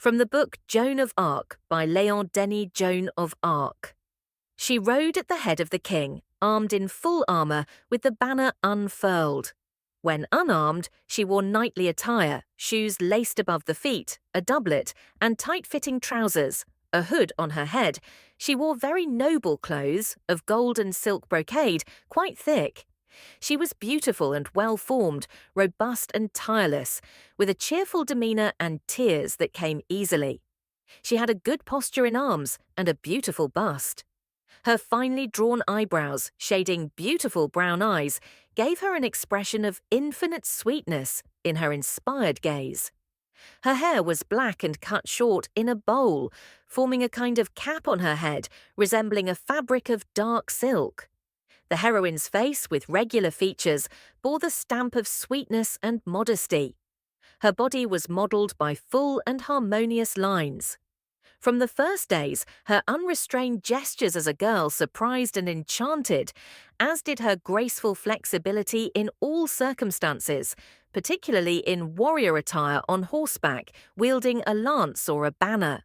From the book Joan of Arc by Léon Denis. Joan of Arc. She rode at the head of the king, armed in full armour with the banner unfurled. When unarmed, she wore knightly attire, shoes laced above the feet, a doublet, and tight-fitting trousers, a hood on her head. She wore very noble clothes, of gold and silk brocade, quite thick. She was beautiful and well-formed, robust and tireless, with a cheerful demeanour and tears that came easily. She had a good posture in arms and a beautiful bust. Her finely drawn eyebrows, shading beautiful brown eyes, gave her an expression of infinite sweetness in her inspired gaze. Her hair was black and cut short in a bowl, forming a kind of cap on her head, resembling a fabric of dark silk. The heroine's face, with regular features, bore the stamp of sweetness and modesty. Her body was modelled by full and harmonious lines. From the first days, her unrestrained gestures as a girl surprised and enchanted, as did her graceful flexibility in all circumstances, particularly in warrior attire on horseback, wielding a lance or a banner.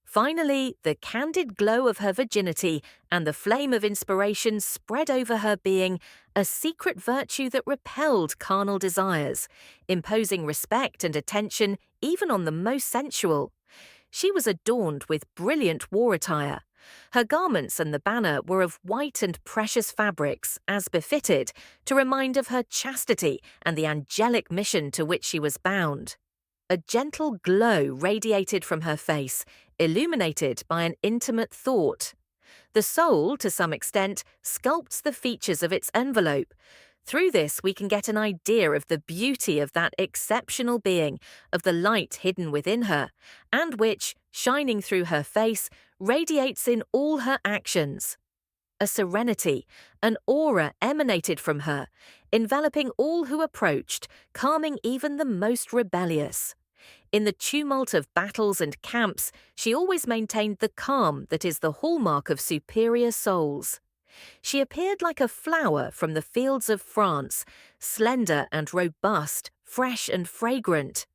Finally, the candid glow of her virginity and the flame of inspiration spread over her being, a secret virtue that repelled carnal desires, imposing respect and attention even on the most sensual. She was adorned with brilliant war attire. Her garments and the banner were of white and precious fabrics, as befitted, to remind of her chastity and the angelic mission to which she was bound. A gentle glow radiated from her face, illuminated by an intimate thought. The soul, to some extent, sculpts the features of its envelope. Through this we can get an idea of the beauty of that exceptional being, of the light hidden within her, and which, shining through her face, radiates in all her actions. A serenity, an aura emanated from her, enveloping all who approached, calming even the most rebellious. In the tumult of battles and camps, she always maintained the calm that is the hallmark of superior souls. She appeared like a flower from the fields of France, slender and robust, fresh and fragrant.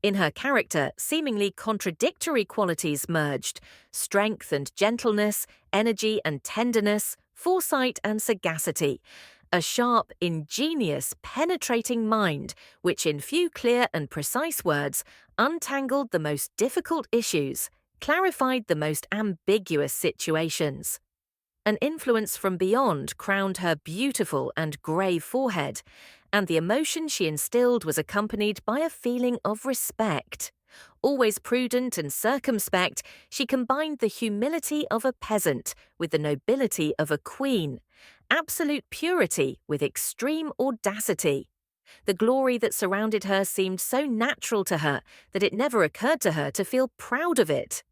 In her character, seemingly contradictory qualities merged: strength and gentleness, energy and tenderness, foresight and sagacity. A sharp, ingenious, penetrating mind, which in few clear and precise words untangled the most difficult issues, clarified the most ambiguous situations. An influence from beyond crowned her beautiful and grave forehead, and the emotion she instilled was accompanied by a feeling of respect. Always prudent and circumspect, she combined the humility of a peasant with the nobility of a queen, absolute purity with extreme audacity. The glory that surrounded her seemed so natural to her that it never occurred to her to feel proud of it.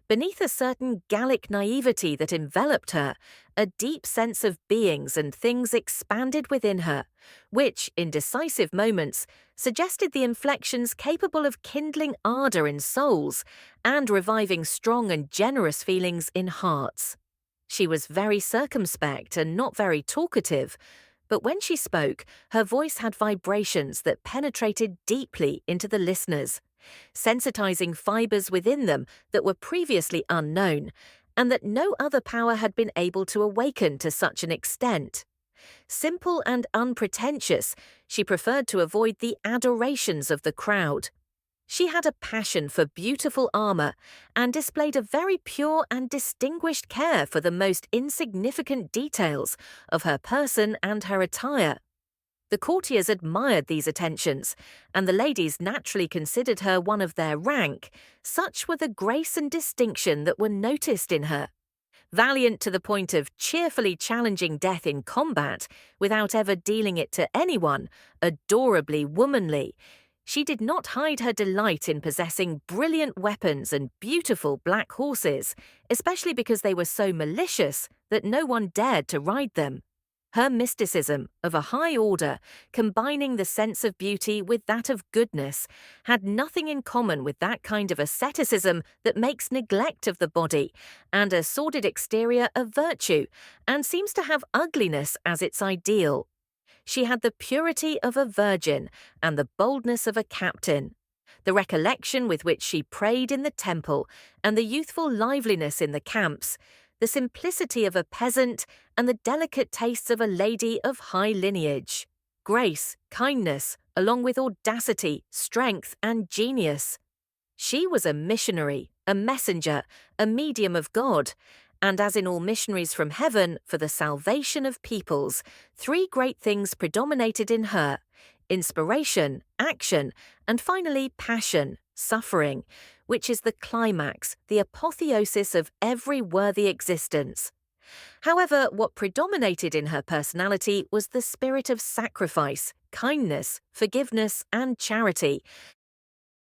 Beneath a certain Gallic naivety that enveloped her, a deep sense of beings and things expanded within her, which, in decisive moments, suggested the inflections capable of kindling ardour in souls and reviving strong and generous feelings in hearts. She was very circumspect and not very talkative, but when she spoke, her voice had vibrations that penetrated deeply into the listeners, sensitizing fibres within them that were previously unknown, and that no other power had been able to awaken to such an extent. Simple and unpretentious, she preferred to avoid the adorations of the crowd. She had a passion for beautiful armour, and displayed a very pure and distinguished care for the most insignificant details of her person and her attire. The courtiers admired these attentions, and the ladies naturally considered her one of their rank. Such were the grace and distinction that were noticed in her. Valiant to the point of cheerfully challenging death in combat, without ever dealing it to anyone, adorably womanly, she did not hide her delight in possessing brilliant weapons and beautiful black horses, especially because they were so malicious that no one dared to ride them. Her mysticism, of a high order, combining the sense of beauty with that of goodness, had nothing in common with that kind of asceticism that makes neglect of the body and a sordid exterior a virtue, and seems to have ugliness as its ideal. She had the purity of a virgin and the boldness of a captain. The recollection with which she prayed in the temple, and the youthful liveliness in the camps, the simplicity of a peasant, and the delicate tastes of a lady of high lineage. Grace, kindness, along with audacity, strength, and genius. She was a missionary, a messenger, a medium of God, and as in all missionaries from heaven for the salvation of peoples, three great things predominated in her: inspiration, action, and finally passion, suffering, which is the climax, the apotheosis of every worthy existence. However, what predominated in her personality was the spirit of sacrifice, kindness, forgiveness, and charity,